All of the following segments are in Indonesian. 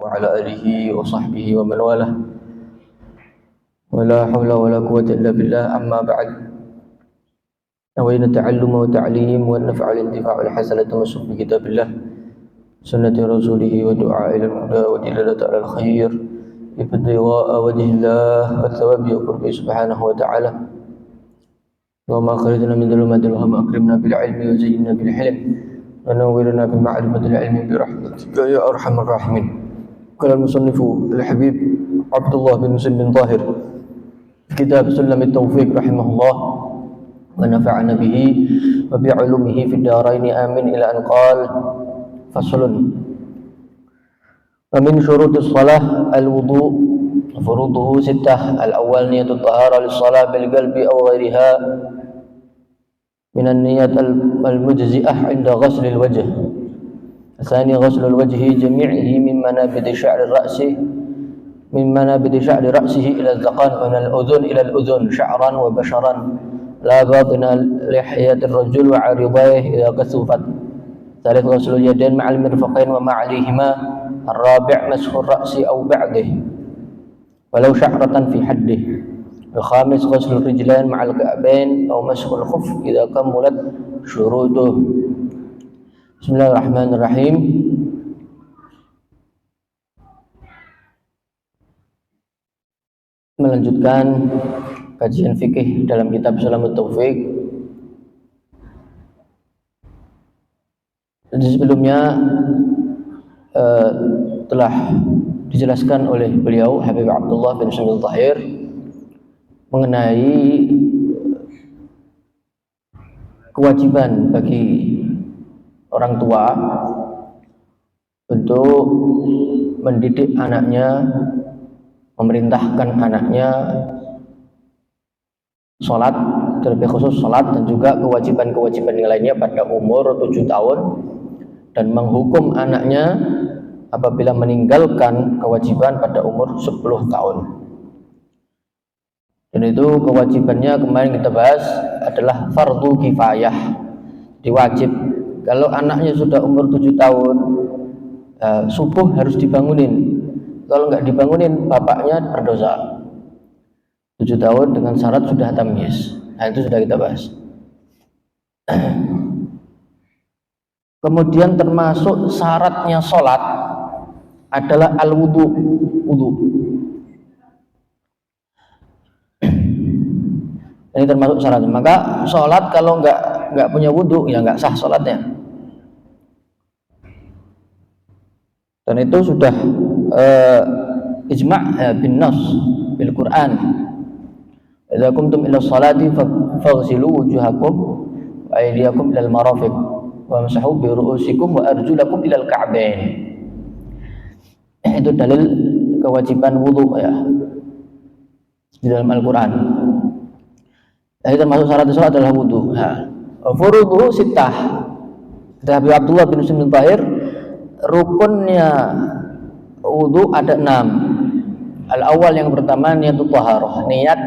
وعلى آله وصحبه ومن والاه ولا حول ولا قوة إلا بالله. أما بعد، نوينا التعلم والتعليم والنفع والانتفاع والحسنة والتمسك بكتاب الله سنة رسوله ودعاء إلى الهدى ودلالة على الخير ابتغاء وجه الله والثواب وقربه سبحانه وتعالى. اللهم أخرجنا من ظلمات الوهم أكرمنا بالعلم وزينا بالحلم ونورنا بمعرفة العلم برحمتك يا أرحم الراحمين. قال المصنف الحبيب عبد الله بن مسلم بن طاهر في كتاب سلم التوفيق رحمه الله ونفعنا به وبعلومه في الدارين آمين، إلى أن قال: فصل: ومن شروط الصلاة الوضوء، فروضه 6. الأول نية الطهارة للصلاة بالقلب أو غيرها من النيات المجزئة عند غسل الوجه. الثاني غسل الوجه جميعه من منابت شعر رأسه إلى الذقن ومن الأذن إلى الأذن شعرا وبشرا لا باطن لحية الرجل وعارضيه إذا كثفت. ثالث غسل اليدين مع المرفقين وما عليهما. الرابع مسح الرأس أو بعده ولو شعرة في حده. الخامس غسل الرجلين مع الكعبين أو مسح الخف إذا كملت شروطه. بسم الله الرحمن الرحيم. Melanjutkan kajian fikih dalam kitab Sulamut Taufik. Jadi sebelumnya telah dijelaskan oleh beliau Habib Abdullah bin Muslim bin Tahir mengenai kewajiban bagi orang tua untuk mendidik anaknya, memerintahkan anaknya sholat, terlebih khusus sholat, dan juga kewajiban-kewajiban yang lainnya pada umur 7 tahun, dan menghukum anaknya apabila meninggalkan kewajiban pada umur 10 tahun. Dan itu kewajibannya kemarin kita bahas adalah fardu kifayah, diwajib. Kalau anaknya sudah umur 7 tahun, subuh harus dibangunin. Kalau nggak dibangunin, bapaknya berdosa. 7 tahun dengan syarat sudah tamyiz. Nah, itu sudah kita bahas. Kemudian termasuk syaratnya sholat adalah al-wudu, wudu. Ini termasuk syarat. Maka sholat kalau nggak punya wudu, ya nggak sah sholatnya. Dan itu sudah ijma' bin nas bil Quran. Idza qumtum ila sholati faghsilu wujuhakum wa aydiyakum ilal marafiq wamsahu bi ru'usikum wa arjulakum ilal ka'bain. Itu dalil kewajiban wudu ya di dalam Al-Qur'an. Jadi termasuk syarat salat adalah wudu. Nah, furuduhu 6. Kata Habib Abdullah bin Muslim bin Tahir, rukunnya wudu ada 6. Al-awwal, yang pertama, niyatut taharah, niat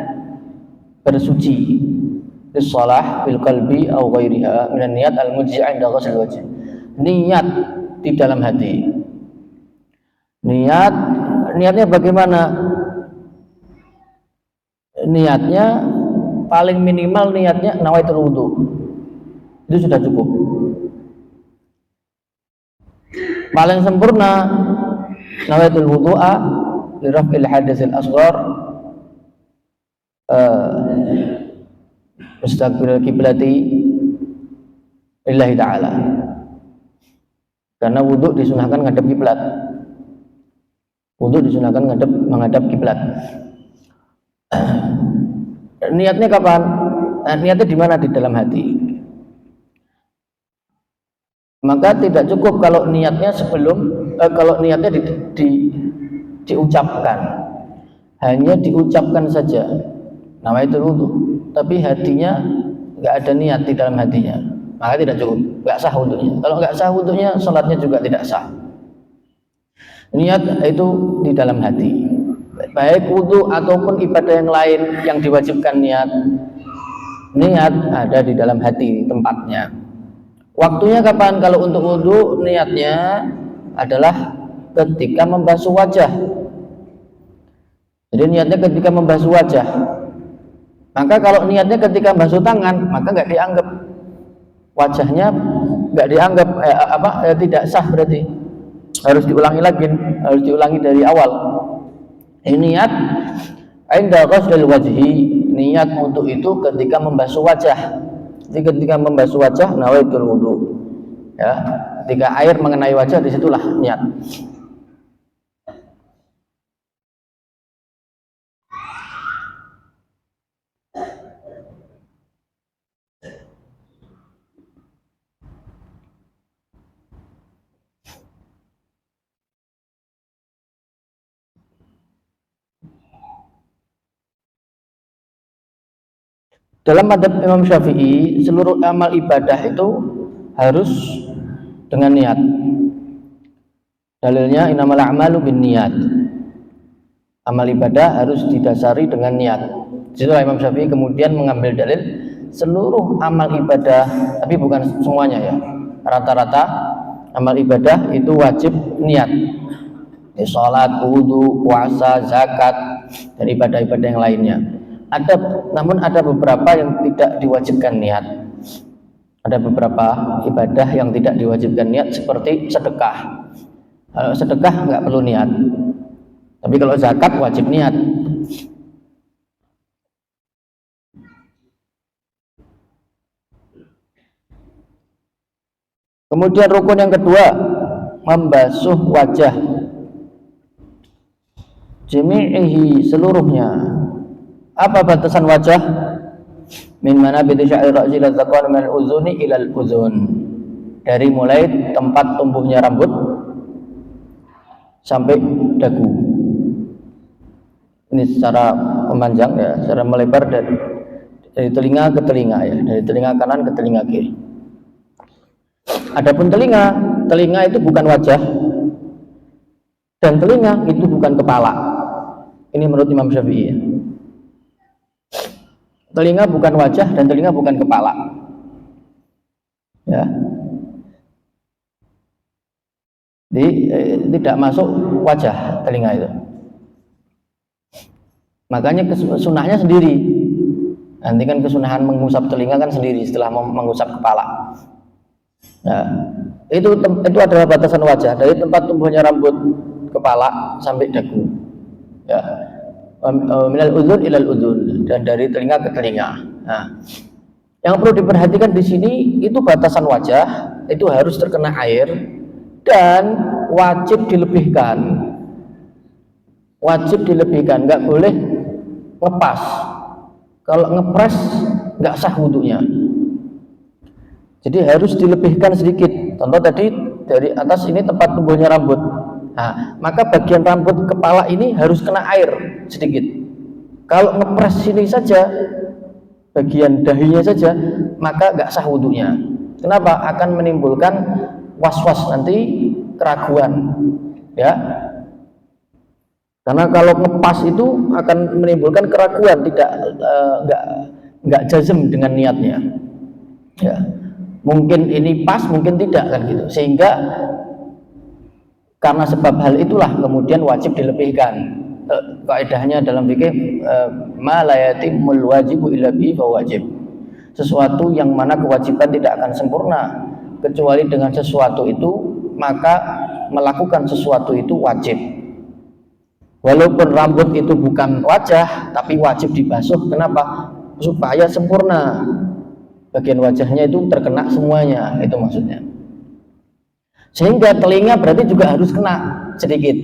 bersuci lis-shalah bil qalbi aw ghairiha min an-niyat al-mujzi'ah 'inda ghusl wajh. Niat di dalam hati. Niatnya bagaimana? Niatnya paling minimal niatnya nawaitul wudu. Itu sudah cukup. Paling sempurna nawaitul wudu'a li raf'il haditsil asghar mustaqbil kiblati lillahi ta'ala. Karena wudu disunahkan ngadep kiblat. Wudu disunahkan menghadap kiblat. Niatnya kapan? Niatnya di mana? Di dalam hati. Maka tidak cukup kalau niatnya diucapkan, hanya diucapkan saja nawaitul wudu, tapi hatinya nggak ada niat di dalam hatinya, maka tidak cukup, nggak sah wudunya. Kalau nggak sah wudunya, sholatnya juga tidak sah. Niat itu di dalam hati, baik wudu ataupun ibadah yang lain yang diwajibkan niat ada di dalam hati tempatnya. Waktunya kapan? Kalau untuk wudu niatnya adalah ketika membasuh wajah. Jadi niatnya ketika membasuh wajah. Maka kalau niatnya ketika membasuh tangan, maka nggak dianggap wajahnya, nggak dianggap tidak sah, berarti harus diulangi lagi, harus diulangi dari awal. Ini niat inda ghusl wajhi, niat untuk itu ketika membasuh wajah. Jadi ketika membasuh wajah nawaitul wudu. Ya, ketika air mengenai wajah, disitulah niat. Dalam madzhab Imam Syafi'i, seluruh amal ibadah itu harus dengan niat. Dalilnya innamal a'malu binniyat. Amal ibadah harus didasari dengan niat. Jadi Imam Syafi'i kemudian mengambil dalil seluruh amal ibadah, tapi bukan semuanya ya. Rata-rata amal ibadah itu wajib niat. Salat, wudu, puasa, zakat, dan ibadah-ibadah yang lainnya. Namun ada beberapa yang tidak diwajibkan niat. Ada beberapa ibadah yang tidak diwajibkan niat, seperti sedekah. Kalau sedekah nggak perlu niat, tapi kalau zakat wajib niat. Kemudian rukun yang kedua, membasuh wajah jami'ihi, seluruhnya. Apa batasan wajah? Min manabiti sya'ri ra'si ila dzaqan min al-uzuni ila al-uzun. Dari mulai tempat tumbuhnya rambut sampai dagu. Ini secara memanjang ya, secara melebar dari telinga ke telinga ya, dari telinga kanan ke telinga kiri. Adapun telinga itu bukan wajah, dan telinga itu bukan kepala. Ini menurut Imam Syafi'i ya. Telinga bukan wajah dan telinga bukan kepala. Ya. Jadi tidak masuk wajah telinga itu. Makanya sunahnya sendiri. Nanti kan kesunahan mengusap telinga kan sendiri setelah mengusap kepala. Nah, itu adalah batasan wajah, dari tempat tumbuhnya rambut kepala sampai dagu. Ya. Minal uzun ilal uzun, dan dari telinga ke telinga. Nah, yang perlu diperhatikan di sini itu batasan wajah itu harus terkena air dan wajib dilebihkan. Wajib dilebihkan, nggak boleh ngepas. Kalau ngepres nggak sah wudunya. Jadi harus dilebihkan sedikit. Contoh tadi dari atas ini tempat tumbuhnya rambut. Nah, maka bagian rambut kepala ini harus kena air sedikit. Kalau ngepres sini saja, bagian dahinya saja, maka nggak sah wudunya. Kenapa? Akan menimbulkan was-was nanti, keraguan. Ya, karena kalau ngepas itu akan menimbulkan keraguan, nggak jazm dengan niatnya. Ya, mungkin ini pas, mungkin tidak kan gitu. Sehingga karena sebab hal itulah kemudian wajib dilebihkan. Kaidahnya dalam fikih, ma la yatimul wajibu illa bihi fa wajib. Sesuatu yang mana kewajiban tidak akan sempurna kecuali dengan sesuatu itu, maka melakukan sesuatu itu wajib. Walaupun rambut itu bukan wajah, tapi wajib dibasuh. Kenapa? Supaya sempurna. Bagian wajahnya itu terkena semuanya, itu maksudnya. Sehingga telinga berarti juga harus kena sedikit.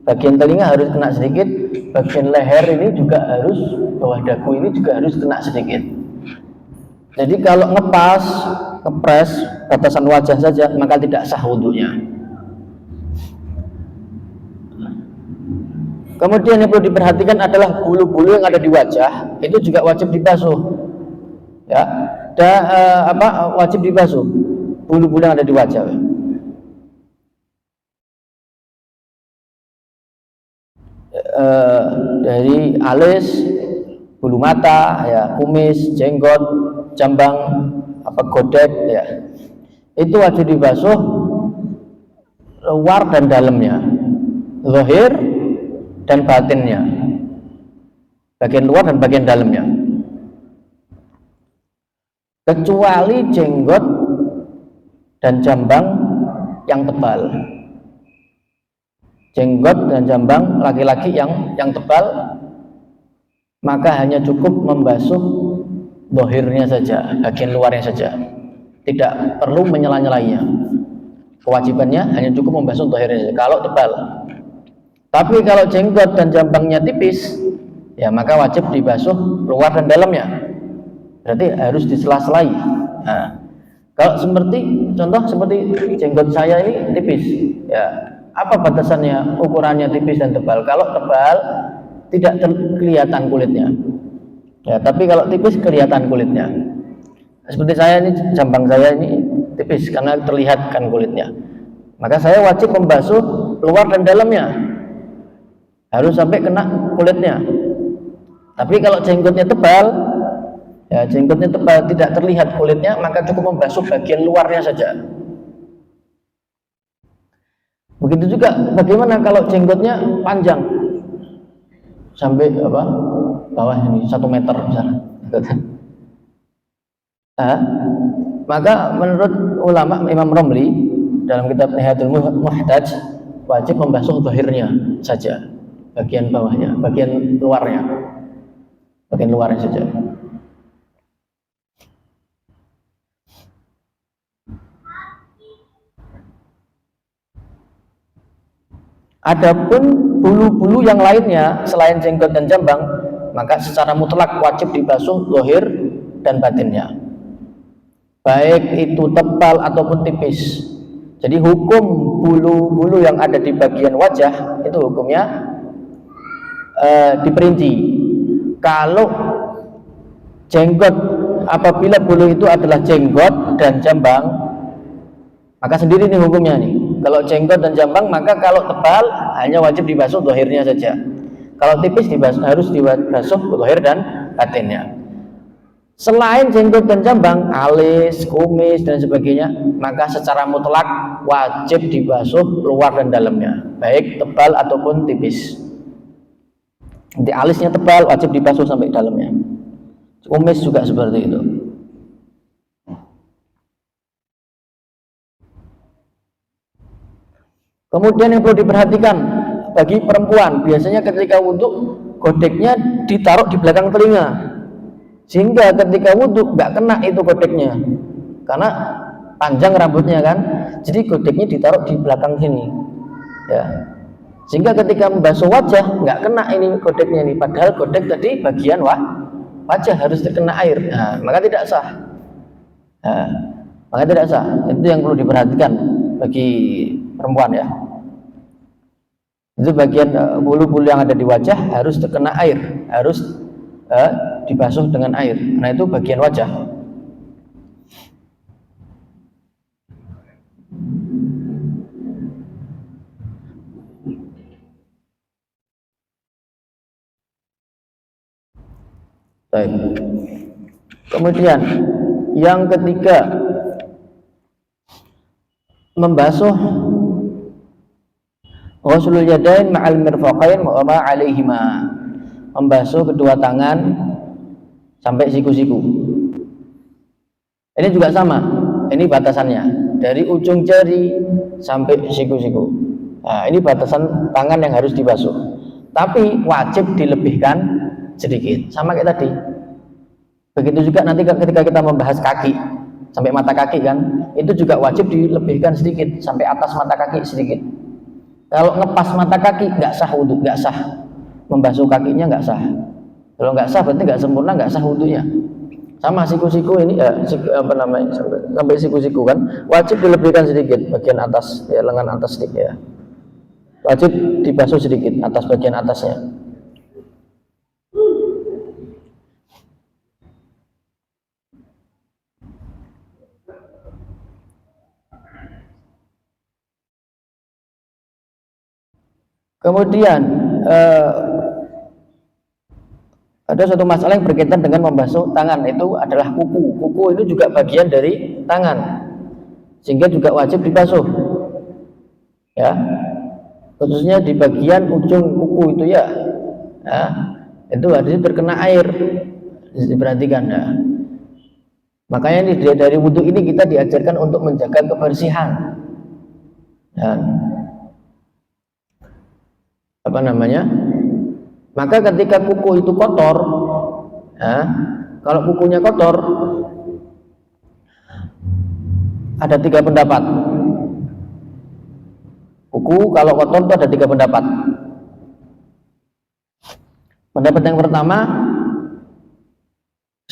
Bagian telinga harus kena sedikit, bagian leher ini juga harus, bawah dagu ini juga harus kena sedikit. Jadi kalau ngepres batasan wajah saja, maka tidak sah wudunya. Kemudian yang perlu diperhatikan adalah bulu-bulu yang ada di wajah, itu juga wajib dibasuh. Ya, wajib dibasuh bulu-bulu yang ada di wajah. Dari alis, bulu mata, ya, kumis, jenggot, jambang, godek, ya, itu wajib dibasuh luar dan dalamnya, zahir dan batinnya, bagian luar dan bagian dalamnya, kecuali jenggot dan jambang yang tebal. Jenggot dan jambang laki-laki yang tebal, maka hanya cukup membasuh zahirnya saja, bagian luarnya saja, tidak perlu menyela-nyelainya. Kewajibannya hanya cukup membasuh zahirnya saja kalau tebal. Tapi kalau jenggot dan jambangnya tipis, ya maka wajib dibasuh luar dan dalamnya. Berarti harus disela-selai. Nah, kalau contoh seperti jenggot saya ini tipis, ya apa batasannya? Ukurannya tipis dan tebal. Kalau tebal tidak kelihatan kulitnya, ya, tapi kalau tipis kelihatan kulitnya. Seperti saya ini, jambang saya ini tipis karena terlihat kan kulitnya, maka saya wajib membasuh luar dan dalamnya, harus sampai kena kulitnya. Tapi kalau jenggotnya tebal, ya jenggotnya tebal tidak terlihat kulitnya, maka cukup membasuh bagian luarnya saja. Begitu juga bagaimana kalau jenggotnya panjang sampai bawah ini 1 meter misalnya. Maka menurut ulama Imam Romli dalam kitab Nihayatul Muhtaj, wajib membasuh zahirnya saja, bagian bawahnya, bagian luarnya saja. Adapun bulu-bulu yang lainnya selain jenggot dan jambang, maka secara mutlak wajib dibasuh zahir dan batinnya, baik itu tebal ataupun tipis. Jadi hukum bulu-bulu yang ada di bagian wajah itu hukumnya diperinci. Kalau jenggot, apabila bulu itu adalah jenggot dan jambang, maka sendiri nih hukumnya nih. Kalau jenggot dan jambang, maka kalau tebal hanya wajib dibasuh zahirnya saja. Kalau tipis harus dibasuh zahir dan batinnya. Selain jenggot dan jambang, alis, kumis dan sebagainya, maka secara mutlak wajib dibasuh luar dan dalamnya, baik tebal ataupun tipis. Nanti alisnya tebal wajib dibasuh sampai dalamnya. Kumis juga seperti itu. Kemudian yang perlu diperhatikan bagi perempuan, biasanya ketika wudhu godeknya ditaruh di belakang telinga, sehingga ketika wudhu nggak kena itu godeknya, karena panjang rambutnya kan, jadi godeknya ditaruh di belakang sini, ya, sehingga ketika membasuh wajah nggak kena ini godeknya nih, padahal godek tadi bagian wajah harus terkena air, nah, maka tidak sah. Itu yang perlu diperhatikan bagi perempuan, ya. Itu bagian bulu-bulu yang ada di wajah harus terkena air, harus dibasuh dengan air. Nah, itu bagian wajah. Baik. Kemudian yang ketiga, membasuh ghuslul yadain ma'al mirfaqain wa ma 'alaihima, membasuh kedua tangan sampai siku-siku. Ini juga sama, ini batasannya dari ujung jari sampai siku-siku. Nah, ini batasan tangan yang harus dibasuh, tapi wajib dilebihkan sedikit, sama kayak tadi. Begitu juga nanti ketika kita membahas kaki sampai mata kaki kan, itu juga wajib dilebihkan sedikit sampai atas mata kaki sedikit. Kalau ngepas mata kaki nggak sah wudhu, nggak sah, membasuh kakinya nggak sah. Kalau nggak sah berarti nggak sempurna, nggak sah wudhunya. Sama siku-siku ini sampai siku-siku kan wajib dilebihkan sedikit bagian atas, ya, lengan atas sedikit, ya, wajib dibasuh sedikit atas bagian atasnya. Kemudian ada suatu masalah yang berkaitan dengan membasuh tangan, itu adalah kuku. Kuku itu juga bagian dari tangan, sehingga juga wajib dibasuh. ya, khususnya di bagian ujung kuku itu ya, itu harusnya terkena air, diperhatikan ya. Makanya ini dari wudhu ini kita diajarkan untuk menjaga kebersihan dan apa namanya, maka ketika kuku itu kotor, ya, kalau kukunya kotor ada 3 pendapat. Kuku kalau kotor itu ada 3 pendapat. Pendapat yang pertama,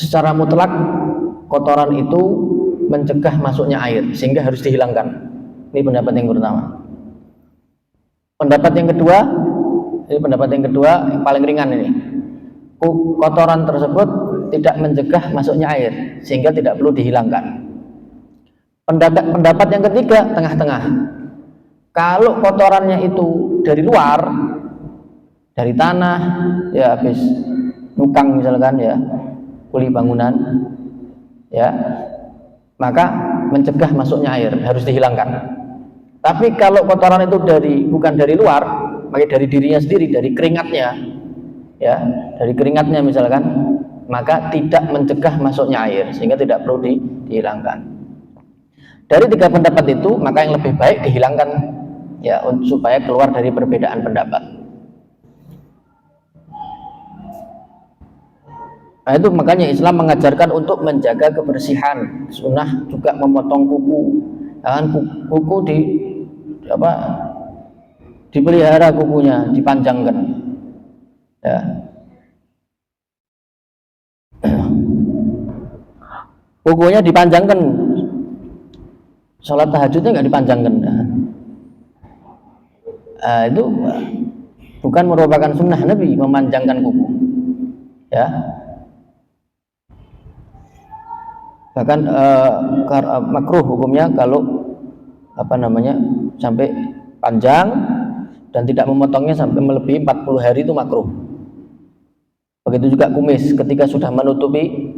secara mutlak kotoran itu mencegah masuknya air sehingga harus dihilangkan. Ini pendapat yang pertama. Pendapat yang kedua, yang paling ringan ini. Kotoran tersebut tidak mencegah masuknya air sehingga tidak perlu dihilangkan. Pendapat yang ketiga, tengah-tengah. Kalau kotorannya itu dari luar, dari tanah, ya habis nukang misalkan ya, kuli bangunan, ya, maka mencegah masuknya air, harus dihilangkan. Tapi kalau kotoran itu bukan dari luar, maka dari dirinya sendiri, dari keringatnya, ya, dari keringatnya misalkan, maka tidak mencegah masuknya air sehingga tidak perlu dihilangkan. Dari 3 pendapat itu, maka yang lebih baik dihilangkan, ya, supaya keluar dari perbedaan pendapat. Nah, itu makanya Islam mengajarkan untuk menjaga kebersihan. Sunnah juga memotong kuku, jangan kuku dipelihara, kukunya dipanjangkan, ya. Kukunya dipanjangkan, sholat tahajudnya nggak dipanjangkan. Itu bukan merupakan sunnah Nabi memanjangkan kuku, ya. Bahkan makruh hukumnya kalau sampai panjang dan tidak memotongnya sampai melebihi 40 hari, itu makruh. Begitu juga kumis, ketika sudah menutupi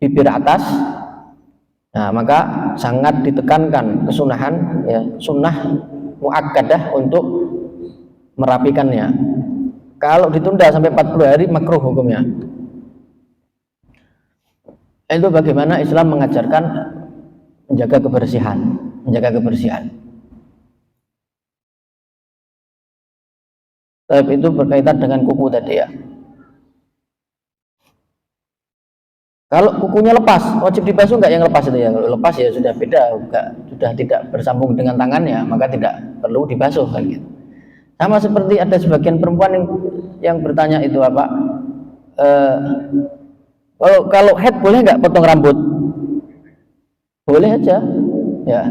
bibir atas, nah maka sangat ditekankan kesunahan, ya, sunnah muakkadah untuk merapikannya. Kalau ditunda sampai 40 hari makruh hukumnya. Itu bagaimana Islam mengajarkan menjaga kebersihan. Tapi itu berkaitan dengan kuku tadi ya. Kalau kukunya lepas, wajib dibasuh nggak yang lepas itu ya? Kalau lepas ya sudah beda, sudah tidak bersambung dengan tangannya, maka tidak perlu dibasuh kan gitu. Sama seperti ada sebagian perempuan yang bertanya itu apa? Kalau head boleh nggak potong rambut? Boleh aja, ya,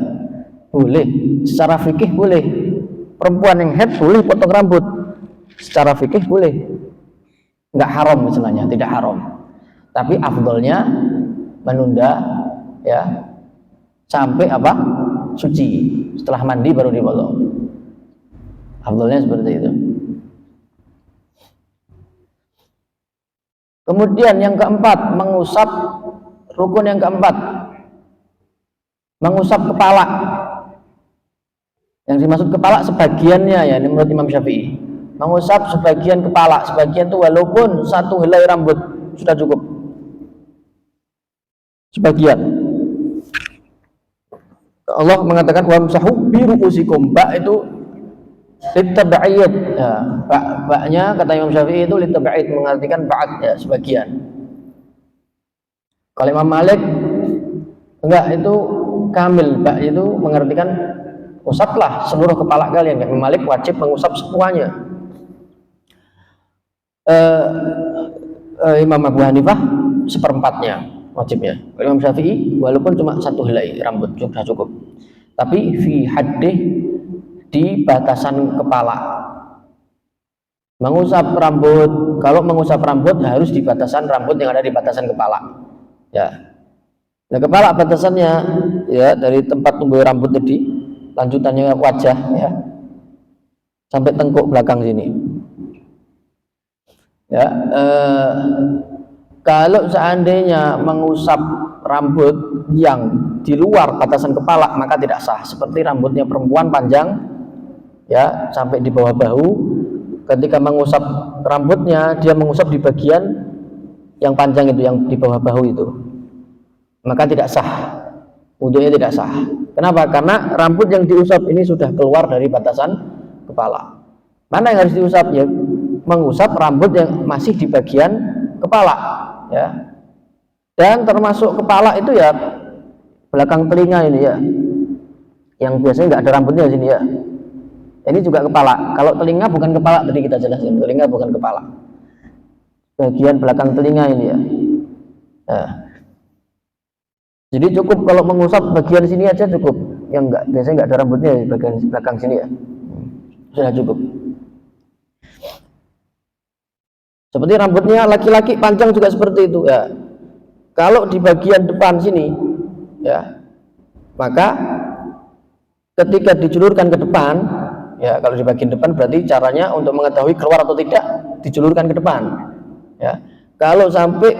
boleh. Secara fikih boleh. Perempuan yang head boleh potong rambut. Secara fikih boleh. Nggak haram misalnya, tidak haram. Tapi afdolnya menunda, ya, sampai suci. Setelah mandi baru dipotong. Afdolnya seperti itu. Kemudian yang keempat, mengusap, rukun yang keempat, mengusap kepala. Yang dimaksud kepala sebagiannya, ya, ini menurut Imam Syafi'i. Mengusap sebagian kepala, sebagian itu walaupun 1 helai rambut sudah cukup. Sebagian. Allah mengatakan wamsahu bi ru'usikum, ba itu litab'id, ya, baknya kata Imam Syafi'i itu litab'id, mengartikan ba'd, ya, sebagian. Kalau Imam Malik enggak, itu kamil, bak itu mengartikan usaplah seluruh kepala kalian. Imam Malik wajib mengusap semuanya. Imam Abu Hanifah seperempatnya wajibnya. Imam Syafi'i walaupun cuma 1 helai rambut sudah cukup. Tapi fi haddih, di batasan kepala. Mengusap rambut, kalau mengusap rambut harus di batasan rambut yang ada di batasan kepala, ya. Nah, kepala batasannya, ya, dari tempat tumbuh rambut tadi, lanjutannya wajah, ya, sampai tengkuk belakang sini, ya. Kalau seandainya mengusap rambut yang di luar batasan kepala maka tidak sah, seperti rambutnya perempuan panjang ya, sampai di bawah bahu. Ketika mengusap rambutnya, dia mengusap di bagian yang panjang itu, yang di bawah bahu itu, maka tidak sah, wudunya tidak sah. Kenapa? Karena rambut yang diusap ini sudah keluar dari batasan kepala. Mana yang harus diusap? Ya, mengusap rambut yang masih di bagian kepala, ya. Dan termasuk kepala itu ya belakang telinga ini ya, yang biasanya nggak ada rambutnya di sini ya. Ini juga kepala. Kalau telinga bukan kepala, tadi kita jelasin, telinga bukan kepala. Bagian belakang telinga ini ya. Nah, jadi cukup kalau mengusap bagian sini aja cukup. Yang enggak, biasanya nggak ada rambutnya di bagian belakang sini ya. Sudah cukup. Seperti rambutnya laki-laki panjang juga seperti itu ya. Kalau di bagian depan sini ya, maka ketika dijulurkan ke depan, ya, kalau di bagian depan berarti caranya untuk mengetahui keluar atau tidak dijulurkan ke depan. Ya, kalau sampai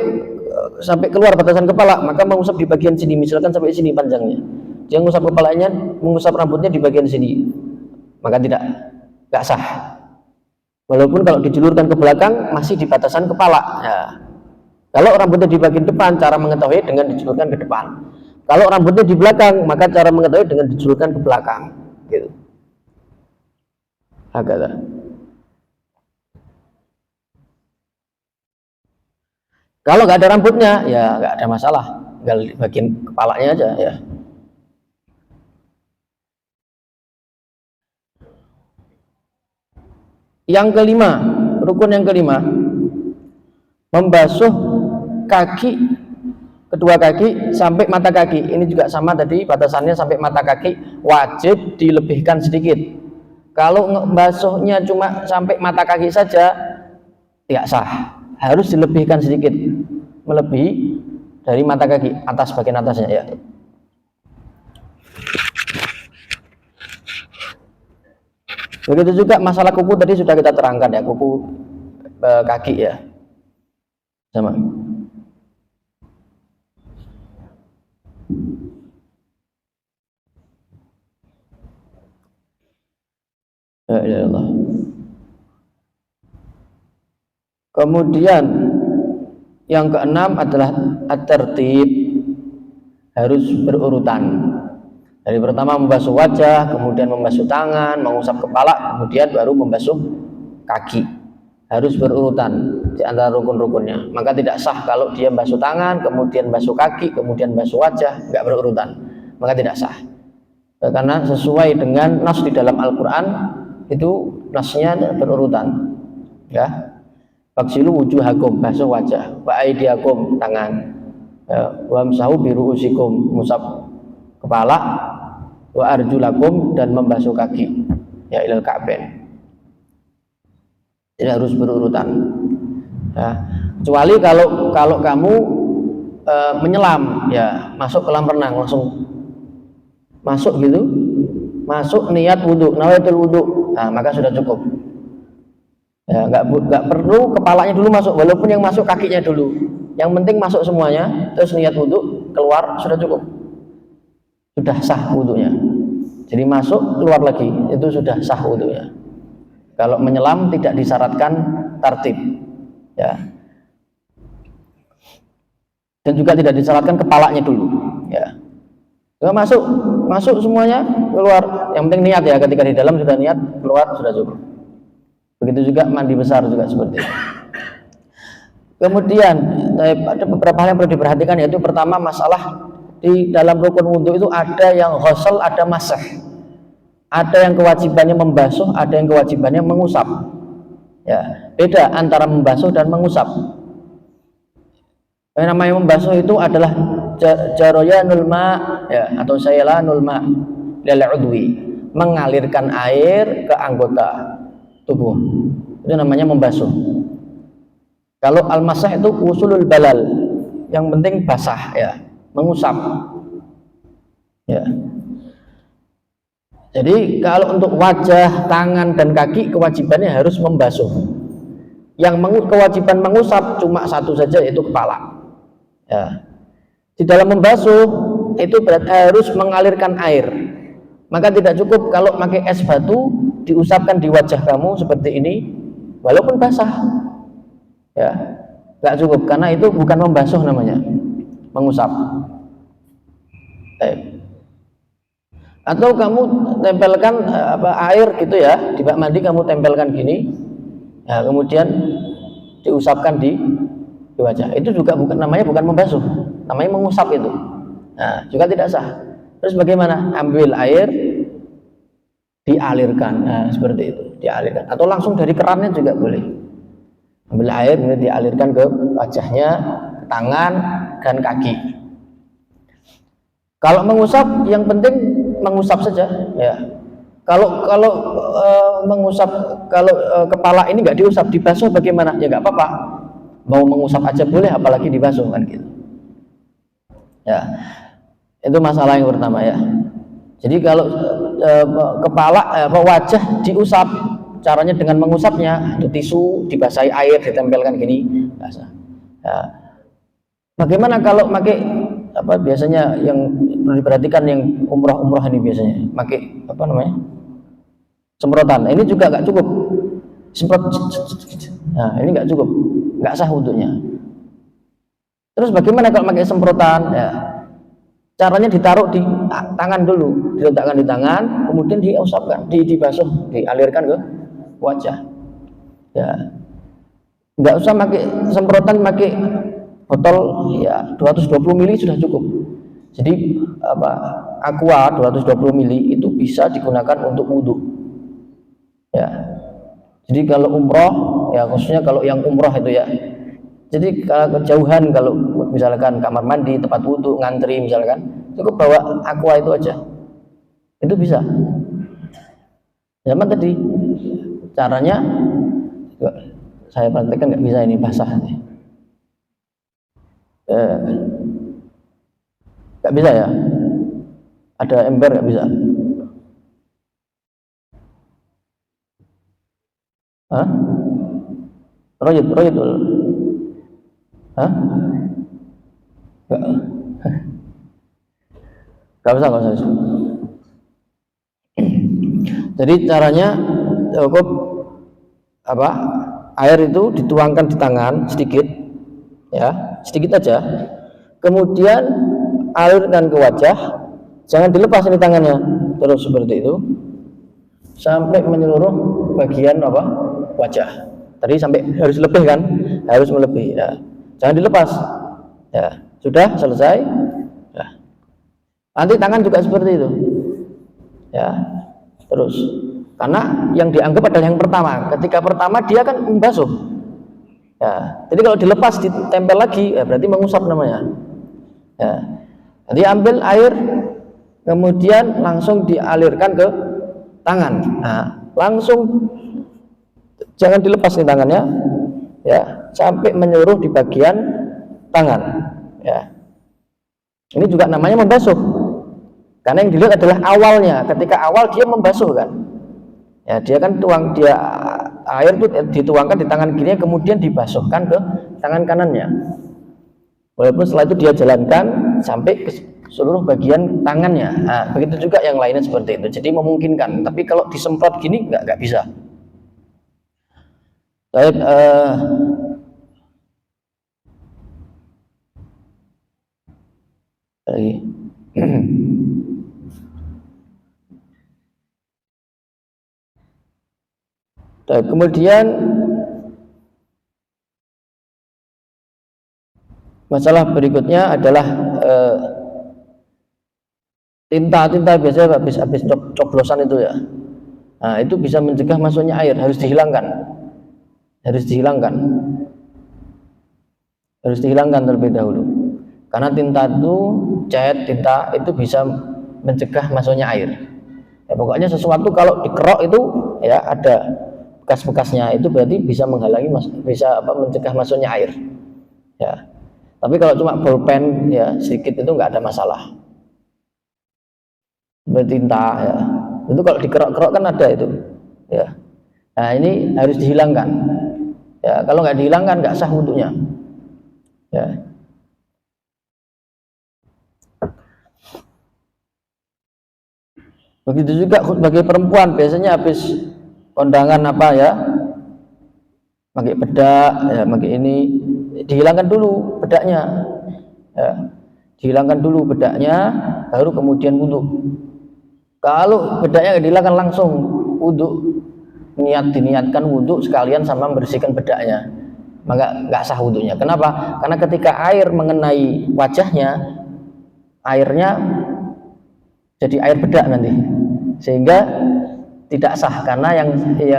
keluar batasan kepala, maka mengusap di bagian sini, misalkan sampai sini panjangnya. Dia mengusap kepalanya, mengusap rambutnya di bagian sini, maka tidak sah. Walaupun kalau dijulurkan ke belakang masih di batasan kepala. Ya. Kalau rambutnya di bagian depan, cara mengetahui dengan dijulurkan ke depan. Kalau rambutnya di belakang, maka cara mengetahui dengan dijulurkan ke belakang. Gitu. Agak. Kalau nggak ada rambutnya, ya nggak ada masalah, tinggal di bagian kepalanya aja ya. Yang kelima, rukun yang kelima, membasuh kaki, kedua kaki sampai mata kaki. Ini juga sama tadi, batasannya sampai mata kaki, wajib dilebihkan sedikit. Kalau membasuhnya cuma sampai mata kaki saja, tidak sah. Harus dilebihkan sedikit, melebihi dari mata kaki, atas bagian atasnya ya. Begitu juga masalah kuku tadi sudah kita terangkan ya, kuku kaki ya, sama. Ya Allah. Kemudian yang keenam adalah at-tertib, harus berurutan. Dari pertama membasuh wajah, kemudian membasuh tangan, mengusap kepala, kemudian baru membasuh kaki. Harus berurutan di antara rukun-rukunnya. Maka tidak sah kalau dia basuh tangan, kemudian basuh kaki, kemudian basuh wajah, nggak berurutan. Maka tidak sah. Karena sesuai dengan nas di dalam Al-Quran, itu nasnya berurutan. Ya. Faksilu wujuhakum, basuh wajah, wa aidiakum, tangan, wamsahu biruusikum, musab kepala, wa arjulakum, dan membasuh kaki, ya ilal ka'bain. Jadi harus berurutan. Ya. Kecuali kalau kamu menyelam, ya masuk kolam renang langsung masuk gitu, masuk niat wudhu, nawaitul wudhu, nah maka sudah cukup. Ya, nggak perlu kepalanya dulu masuk, walaupun yang masuk kakinya dulu, yang penting masuk semuanya, terus niat wudhu, keluar, sudah cukup, sudah sah wudhunya. Jadi masuk keluar lagi, itu sudah sah wudhunya. Kalau menyelam tidak disyaratkan tartib, ya, dan juga tidak disyaratkan kepalanya dulu, ya. Masuk semuanya, keluar, yang penting niat ya, ketika di dalam sudah niat, keluar sudah cukup. Begitu juga mandi besar juga seperti itu. Kemudian ada beberapa hal yang perlu diperhatikan, yaitu pertama masalah di dalam rukun wudhu itu ada yang ghusl, ada masah. Ada yang kewajibannya membasuh, ada yang kewajibannya mengusap. Ya, beda antara membasuh dan mengusap. Yang namanya membasuh itu adalah jaroyanul ma, ya, atau sayalanul ma lil udwi, mengalirkan air ke anggota tubuh, itu namanya membasuh. Kalau al-masah itu usulul balal, yang penting basah, ya, mengusap, ya. Jadi kalau untuk wajah, tangan, dan kaki kewajibannya harus membasuh. Yang kewajiban mengusap cuma satu saja, yaitu kepala, ya. Di dalam membasuh itu berarti harus mengalirkan air. Maka tidak cukup kalau pakai es batu diusapkan di wajah kamu seperti ini walaupun basah, ya nggak cukup karena itu bukan membasuh namanya, mengusap. Atau kamu tempelkan air gitu ya, di bak mandi kamu tempelkan gini, ya, kemudian diusapkan di wajah. Itu juga bukan namanya, bukan membasuh, namanya mengusap itu. Nah, juga tidak sah. Terus bagaimana? Ambil air, dialirkan, nah, seperti itu, dialirkan. Atau langsung dari kerannya juga boleh. Ambil air, kemudian dialirkan ke wajahnya, tangan, dan kaki. Kalau mengusap, yang penting mengusap saja, ya. Kalau mengusap, kalau kepala ini nggak diusap, dibasuh bagaimana? Ya nggak apa-apa. Mau mengusap aja boleh, apalagi dibasuh kan gitu. Ya, itu masalah yang pertama ya. Jadi kalau kepala, wajah diusap, caranya dengan mengusapnya, itu tisu dibasahi air, ditempelkan gini, basah. Ya. Bagaimana kalau pakai biasanya yang perlu diperhatikan yang umroh ini biasanya pakai semprotan. Ini juga nggak cukup, semprot. Nah, ini nggak cukup, nggak sah wudhunya. Terus bagaimana kalau pakai semprotan? Ya, caranya ditaruh di tangan dulu, diletakkan di tangan, kemudian diusapkan, dibasuh, dialirkan ke wajah. Ya, nggak usah pakai semprotan, pakai botol ya 220 mili sudah cukup. Jadi aqua 220 mili itu bisa digunakan untuk wudhu. Ya, jadi kalau umroh, ya khususnya kalau yang umroh itu ya. Jadi kalau kejauhan, kalau misalkan kamar mandi, tempat wudhu, ngantri misalkan, cukup bawa aqua itu aja, itu bisa. Zaman tadi caranya saya praktekkan nggak bisa, ini basah. Nggak bisa ya, ada ember nggak bisa. Hah? Royit dulu. Hah? Nggak usah. Jadi caranya cukup air itu dituangkan di tangan sedikit, ya sedikit aja, kemudian alirkan ke wajah, jangan dilepas ini tangannya, terus seperti itu sampai menyeluruh bagian wajah. Tadi sampai harus lebih kan, harus melebihi, ya. Jangan dilepas, ya sudah selesai, ya. Nanti tangan juga seperti itu, ya terus, karena yang dianggap adalah yang pertama. Ketika pertama dia kan membasuh, ya. Jadi kalau dilepas ditempel lagi, ya berarti mengusap namanya, ya. Jadi ambil air, kemudian langsung dialirkan ke tangan. Nah, langsung jangan dilepas nih tangannya, ya sampai menyeluruh di bagian tangan, ya. Ini juga namanya membasuh, karena yang dilihat adalah awalnya. Ketika awal dia membasuh kan, ya dia kan air itu dituangkan di tangan kiri, kemudian dibasuhkan ke tangan kanannya. Walaupun setelah itu dia jalankan sampai ke seluruh bagian tangannya. Nah, begitu juga yang lainnya seperti itu. Jadi memungkinkan. Tapi kalau disemprot gini nggak bisa. Baik, lagi. Kemudian masalah berikutnya adalah tinta biasanya habis coblosan itu ya. Nah, itu bisa mencegah masuknya air, harus dihilangkan terlebih dahulu, karena tinta itu bisa mencegah masuknya air. Ya, pokoknya sesuatu kalau dikerok itu ya ada bekas-bekasnya, itu berarti bisa menghalangi, mencegah masuknya air, ya. Tapi kalau cuma bolpen ya sedikit itu nggak ada masalah. Bertinta ya, itu kalau dikerok-kerok kan ada itu, ya. Nah, ini harus dihilangkan, ya. Kalau nggak dihilangkan nggak sah wudhunya, ya. Begitu juga bagi perempuan, biasanya habis kondangan apa ya, pakai bedak, ya, pakai ini, dihilangkan dulu bedaknya, ya, dihilangkan dulu bedaknya, baru kemudian wudhu. Kalau bedaknya dihilangkan langsung wudhu, diniatkan wudhu sekalian sama membersihkan bedaknya, maka nggak sah wudhunya. Kenapa? Karena ketika air mengenai wajahnya, airnya jadi air bedak nanti, sehingga tidak sah. Karena yang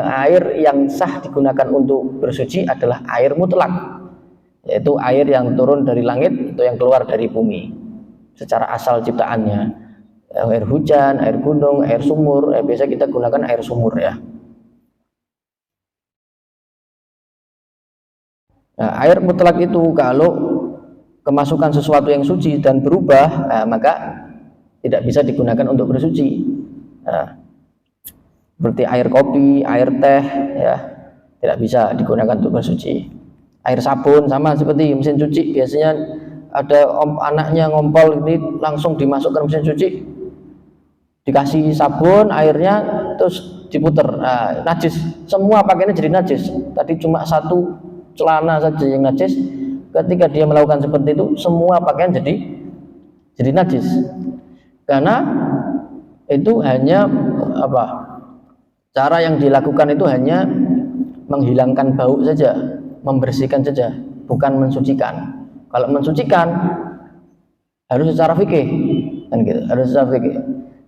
air yang sah digunakan untuk bersuci adalah air mutlak, yaitu air yang turun dari langit atau yang keluar dari bumi secara asal ciptaannya. Air hujan, air gunung, air sumur, biasa kita gunakan air sumur ya. Nah, air mutlak itu kalau kemasukan sesuatu yang suci dan berubah, maka tidak bisa digunakan untuk bersuci. Nah, seperti air kopi, air teh, ya, tidak bisa digunakan untuk bersuci. Air sabun sama seperti mesin cuci, biasanya ada anaknya ngompol ini langsung dimasukkan mesin cuci, dikasih sabun, airnya terus diputer, najis, semua pakaiannya jadi najis. Tadi cuma satu celana saja yang najis, ketika dia melakukan seperti itu, semua pakaian jadi najis. Karena itu hanya cara yang dilakukan itu hanya menghilangkan bau saja, membersihkan saja, bukan mensucikan. Kalau mensucikan harus secara fikih, kan gitu, harus secara fikih.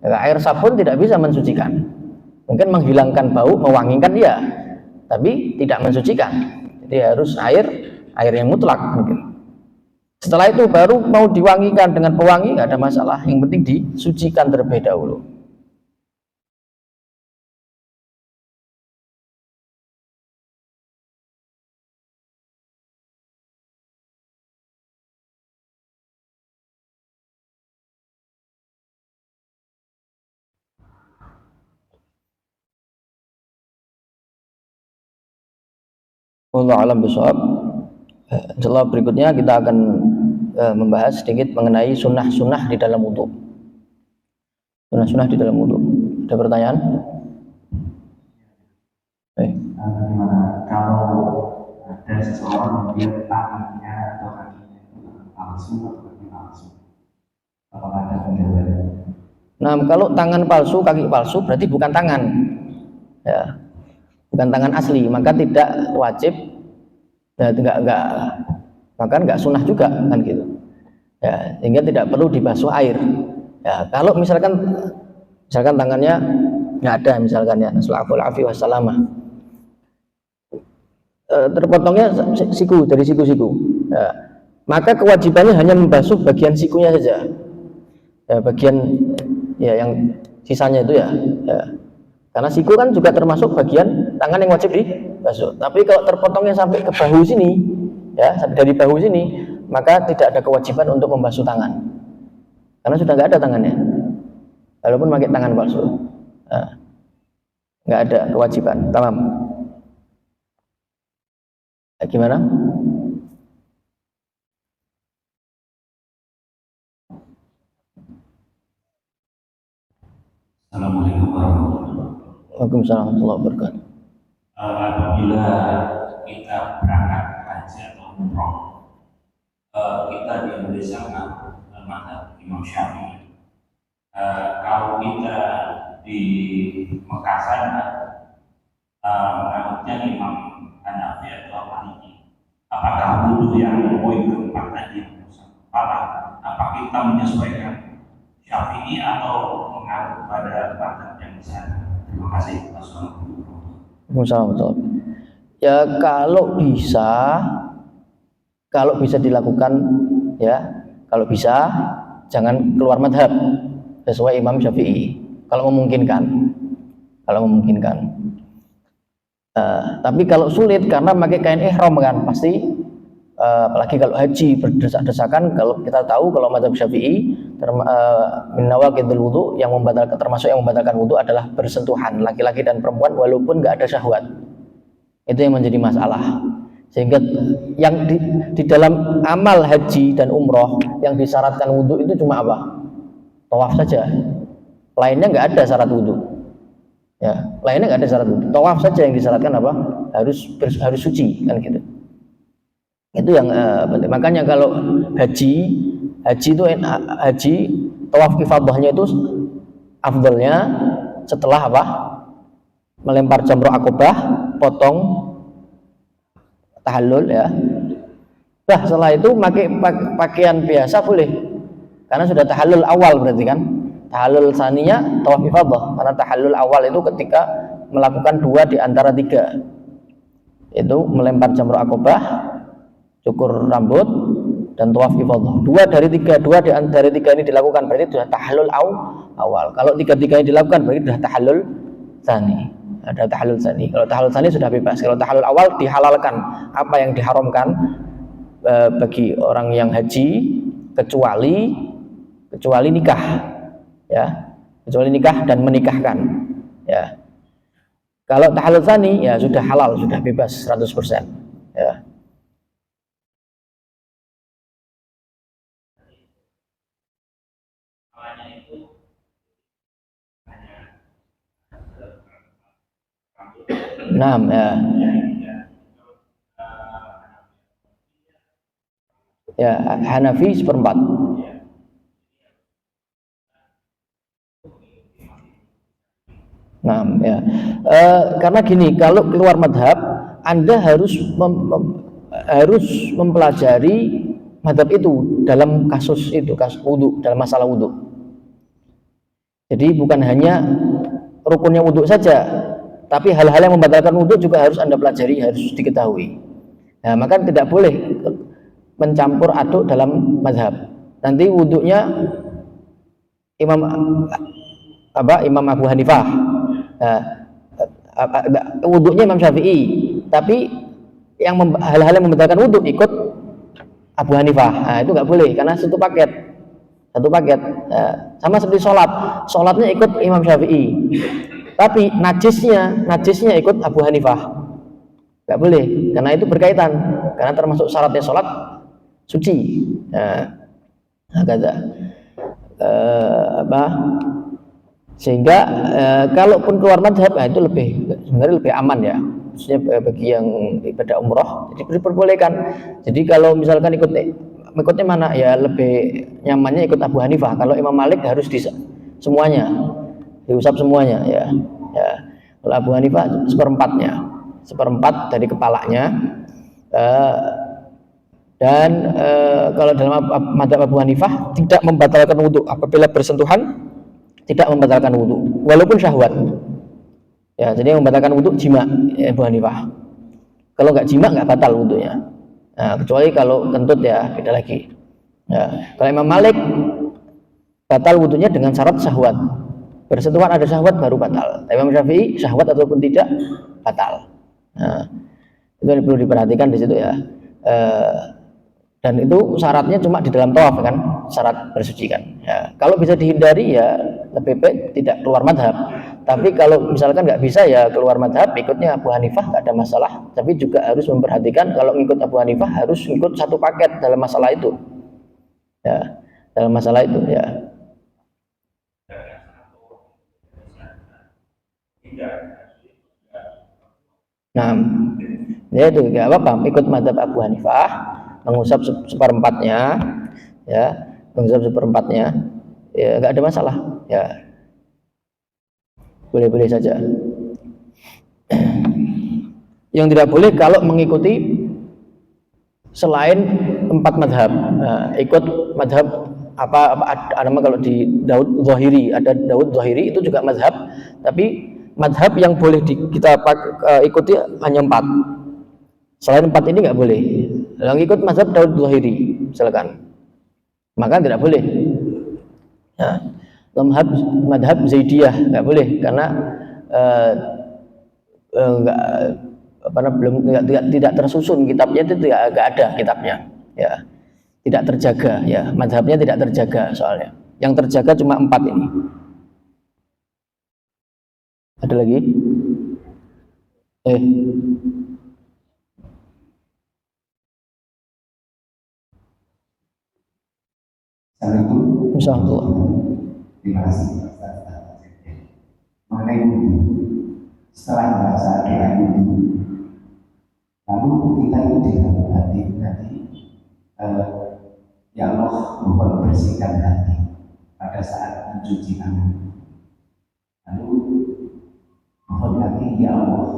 Air sabun tidak bisa mensucikan, mungkin menghilangkan bau, mewangikan dia, tapi tidak mensucikan. Jadi harus air yang mutlak mungkin. Setelah itu baru mau diwangikan dengan pewangi, nggak ada masalah. Yang penting disucikan terlebih dahulu. Wallahu a'lam bishawab. Insyaallah berikutnya kita akan membahas sedikit mengenai sunnah-sunnah di dalam wudhu. Sunnah-sunnah di dalam wudhu. Ada pertanyaan? Bagaimana kalau ada seseorang melihat tangannya atau kakinya itu palsu atau kaki palsu? Apakah ada penjelasan? Nah, kalau tangan palsu, kaki palsu berarti bukan tangan, ya, bukan tangan asli, maka tidak wajib, ya, bahkan nggak sunnah juga, kan gitu. Ya, sehingga tidak perlu dibasuh air. Ya, kalau misalkan tangannya nggak ada, misalkan ya, nasallahu wassalamah, terpotongnya siku dari siku-siku, ya, maka kewajibannya hanya membasuh bagian sikunya saja, ya, bagian ya yang sisanya itu ya, karena siku kan juga termasuk bagian tangan yang wajib dibasuh. Tapi kalau terpotongnya sampai ke bahu sini, ya, sampai dari bahu sini, maka tidak ada kewajiban untuk membasuh tangan, karena sudah nggak ada tangannya, walaupun pakai tangan palsu, nggak ada kewajiban. Tamam. Gimana? Assalamualaikum warahmatullahi wabarakatuh. Waalaikumsalam warahmatullahi wabarakatuh. Apabila kita berangkat haji atau umroh, kita di Indonesia mazhab Imam Syafi'i. Kalau kita di Mekah sana menganutnya Imam Hanafi atau Maliki, apakah wudhu yang poin keempat tadi apa kita menyesuaikan Syafi'i atau menganut pada mazhab yang di sana? Terima kasih. Assalamualaikum. Ya, kalau bisa dilakukan, ya, kalau bisa jangan keluar madhab sesuai Imam Syafi'i kalau memungkinkan. Tapi kalau sulit karena pakai kain ihram kan pasti, apalagi kalau haji berdesak-desakan, kalau kita tahu kalau mazhab Syafi'i min nawaqidul wudu, termasuk yang membatalkan wudu adalah bersentuhan laki-laki dan perempuan walaupun nggak ada syahwat. Itu yang menjadi masalah. Sehingga yang di dalam amal haji dan umroh yang disyaratkan wudu itu cuma apa? Tawaf saja. Lainnya nggak ada syarat wudu. Ya, lainnya nggak ada syarat wudhu. Tawaf saja yang disyaratkan apa? Harus suci kan gitu. Itu yang penting. Makanya kalau haji itu tawaf ifadahnya itu afdalnya setelah apa? Melempar jamrah akobah, potong tahallul ya. Nah, setelah itu pakai pakaian biasa boleh. Karena sudah tahallul awal berarti kan. Tahallul saninya tawaf ifadah. Karena tahallul awal itu ketika melakukan 2 di antara 3. Itu melempar jamrah akobah, cukur rambut, dan tawaf ifadah. 2 dari 3, 2 dari 3 ini dilakukan berarti sudah tahallul awal. Kalau 3-3 ini dilakukan berarti sudah tahallul tsani. Ada tahallul tsani. Kalau tahallul tsani sudah bebas. Kalau tahallul awal dihalalkan apa yang diharamkan bagi orang yang haji kecuali nikah, ya, kecuali nikah dan menikahkan, ya. Kalau tahallul tsani ya sudah halal, sudah bebas 100%, ya. Nah, ya Hanafi 1/4. Nah, ya. Karena gini, kalau keluar madhab, Anda harus mempelajari madhab itu dalam kasus wudhu, dalam masalah wudhu. Jadi bukan hanya rukunnya wudhu saja, tapi hal-hal yang membatalkan wudhu juga harus Anda pelajari, harus diketahui. Nah, maka tidak boleh mencampur aduk dalam madhab. Nanti wudhunya Imam Abu Hanifah, nah, wudhunya Imam Syafi'i, tapi hal-hal yang membatalkan wudhu ikut Abu Hanifah. Nah, itu nggak boleh karena satu paket. Sama seperti sholatnya ikut Imam Syafi'i, tapi najisnya ikut Abu Hanifah. Nggak boleh karena itu berkaitan, karena termasuk syaratnya sholat suci. Kata sehingga kalaupun keluar madhab, itu sebenarnya lebih aman ya, khususnya bagi yang ibadah umroh, jadi diperbolehkan. Jadi kalau misalkan ikutnya mana ya, lebih nyamannya ikut Abu Hanifah. Kalau Imam Malik harus semuanya diusap semuanya, ya. Kalau Abu Hanifah seperempat dari kepalanya, dan kalau dalam madhab Abu Hanifah tidak membatalkan wudhu apabila bersentuhan, tidak membatalkan wudhu walaupun syahwat, ya. Jadi yang membatalkan wudhu jima, ya, Abu Hanifah. Kalau nggak jima nggak batal wudhunya. Nah, kecuali kalau kentut, ya beda lagi. Ya. Kalau Imam Malik batal wudhunya dengan syarat syahwat, bersentuhan ada syahwat baru batal. Imam Syafi'i syahwat ataupun tidak batal. Nah, itu perlu diperhatikan di situ, ya. Dan itu syaratnya cuma di dalam tawaf kan, syarat bersuci kan, ya. Kalau bisa dihindari ya lebih baik tidak keluar madhab. Tapi kalau misalkan nggak bisa ya keluar madhab, ikutnya Abu Hanifah nggak ada masalah. Tapi juga harus memperhatikan kalau ngikut Abu Hanifah harus ikut satu paket dalam masalah itu, ya, dalam masalah itu, ya. Nah, ya itu nggak apa-apa, ikut madhab Abu Hanifah, mengusap seperempatnya, ya, ya nggak ada masalah, ya, boleh-boleh saja. Yang tidak boleh kalau mengikuti selain 4 madhab. Nah, ikut madhab kalau di Daud Zahiri, ada Daud Zahiri, itu juga madhab, tapi madhab yang boleh kita ikuti hanya 4. Selain 4 ini nggak boleh. Yang ikut madhab Daud Zahiri silakan, maka tidak boleh. Ya. Madhab Zaidiyah nggak boleh karena tidak tersusun kitabnya, itu tidak ada kitabnya, ya, tidak terjaga, ya, madhabnya tidak terjaga soalnya. Yang terjaga cuma 4 ini. Ada lagi? Assalamualaikum. Insyaallah. Terima kasih Pak Ustaz mengenai wudhu. setelah membaca doa itu, lalu kita itu di dalam hati tadi, ya Allah mohon bersihkan hati pada saat mencuci tangan. Lalu mohon lagi, ya Allah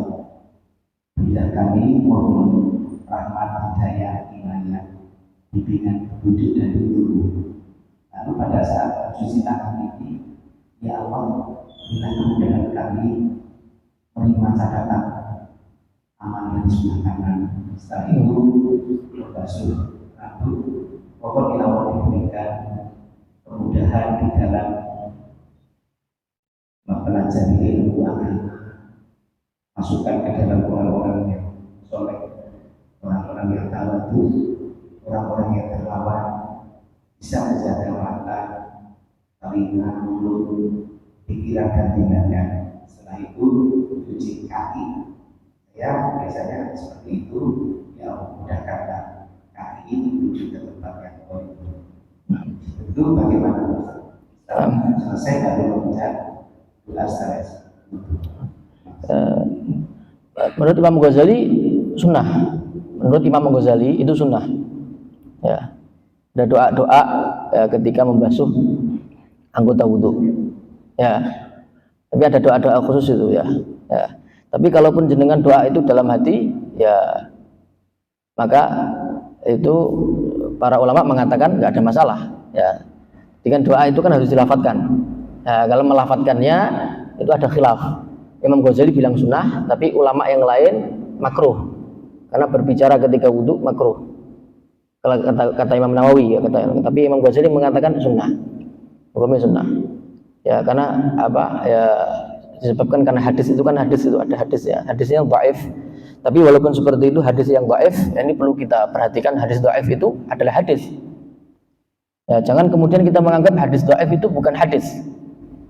berilah kami mohon rahmat, hidayah, inayah, bimbingan petunjuk dan petunjuk. Lalu pada saat mencuci tangan ini, ya Allah berilah kemudahan kami menerima catatan amal yang di sebelah kanan. Setelah itu berbasuh rambut, pokok Allah diberikan kemudahan di dalam mempelajari ilmu agama, masukkan ke dalam orang-orang yang soleh, orang-orang yang tawadu, orang-orang yang dermawan, bisa menjaga mata, telinga, mulut, pikiran dan tindakan. Setelah itu cuci kaki. Ya biasanya seperti itu, ya mudahkanlah kaki ini menuju ke tempat yang baik. Itu bagaimana setelah selesai dari mengucap doa setelah menurut Imam Ghazali sunnah. Menurut Imam Ghazali itu sunnah. Ya, ada doa-doa ya, ketika membasuh anggota wudhu. Ya, tapi ada doa-doa khusus itu ya. Ya. Tapi kalaupun jenengan doa itu dalam hati, ya maka itu para ulama mengatakan nggak ada masalah. Ya, dengan doa itu kan harus dilafadzkan. Ya, kalau melafadzkannya itu ada khilaf. Imam Ghazali bilang sunnah, tapi ulama yang lain makruh. Karena berbicara ketika wudhu makruh. Kalau kata Imam Nawawi ya, tapi Imam Ghazali mengatakan sunnah. Hukumnya sunnah. Ya, karena apa? Ya disebabkan karena hadis itu kan ada hadis ya, hadisnya yang dhaif. Tapi walaupun seperti itu hadis yang dhaif, ya ini perlu kita perhatikan, hadis dhaif itu adalah hadis. Ya, jangan kemudian kita menganggap hadis dhaif itu bukan hadis.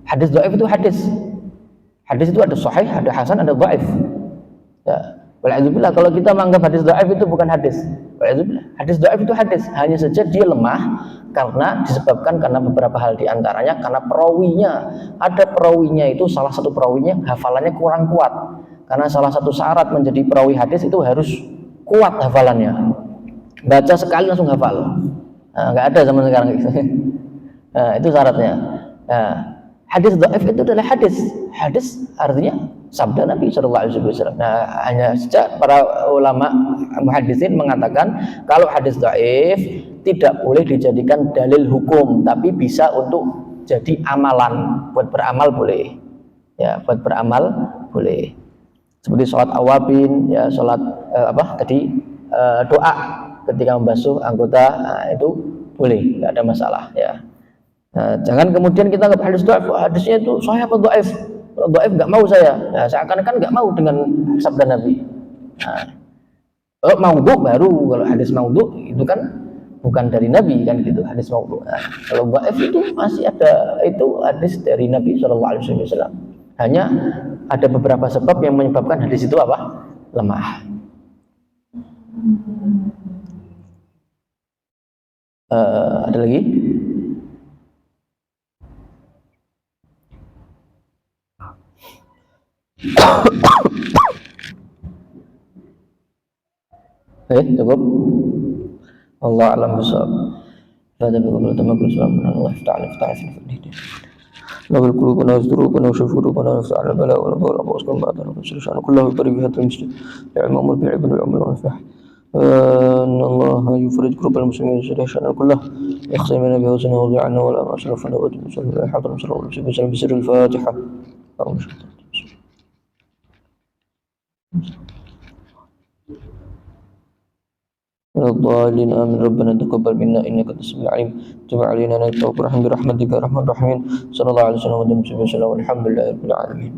Hadis dhaif itu hadis. Hadis itu ada sahih, ada hasan, ada dhaif. Ya, wal'adzubillah kalau kita menganggap hadis dhaif itu bukan hadis. Wal'adzubillah, hadis dhaif itu hadis, hanya saja dia lemah karena disebabkan karena beberapa hal, diantaranya karena perawinya. Ada perawinya itu, salah satu perawinya hafalannya kurang kuat. Karena salah satu syarat menjadi perawi hadis itu harus kuat hafalannya. Baca sekali langsung hafal. Nah, nggak ada zaman sekarang gitu. Nah, itu syaratnya. Nah, hadis dhaif itu adalah hadis. Hadis artinya sabda Nabi SAW. Nah, hanya saja para ulama muhaddisin mengatakan kalau hadis dhaif tidak boleh dijadikan dalil hukum, tapi bisa untuk jadi amalan, buat beramal boleh. Ya, buat beramal boleh. Seperti sholat awabin, ya sholat doa ketika membasuh anggota, nah, itu boleh, nggak ada masalah ya. Nah, jangan kemudian kita anggap hadis dhaif, hadisnya itu sahih apa dhaif? Kalau dhaif nggak mau saya. Nah, seakan-akan nggak mau dengan sabda Nabi. Nah, kalau maudhu baru, kalau hadis maudhu itu kan bukan dari Nabi kan gitu, hadis maudhu. Nah, kalau dhaif itu masih ada, itu hadis dari Nabi SAW. Hanya ada beberapa sebab yang menyebabkan hadis itu apa? Lemah. Ada lagi? Cukup. Allah alam besar. Pada beberapa teman bersama Allah Taala لو القلوب ونزدروبنا وشفورنا ونفتح على البلاء والبلاء وأسكن بعد رسول شأن كله يبارك في هذا المسجد يعم أمر بالعبد والعمل والنفع أن الله يفرج كرب المسلمين ويصلح شأن كله يخزي من بحسنه وضيعنا ولا ما أشرفنا وأدم وسلم على حضر صلى الله عليه وسلم بسر الفاتحة الضالين آمين ربنا تقبل منا إنك أنت السميع العليم تب علينا إنك تواب رحيم برحمتك يا أرحم الراحمين صلى الله عليه وسلم والحمد لله رب العالمين.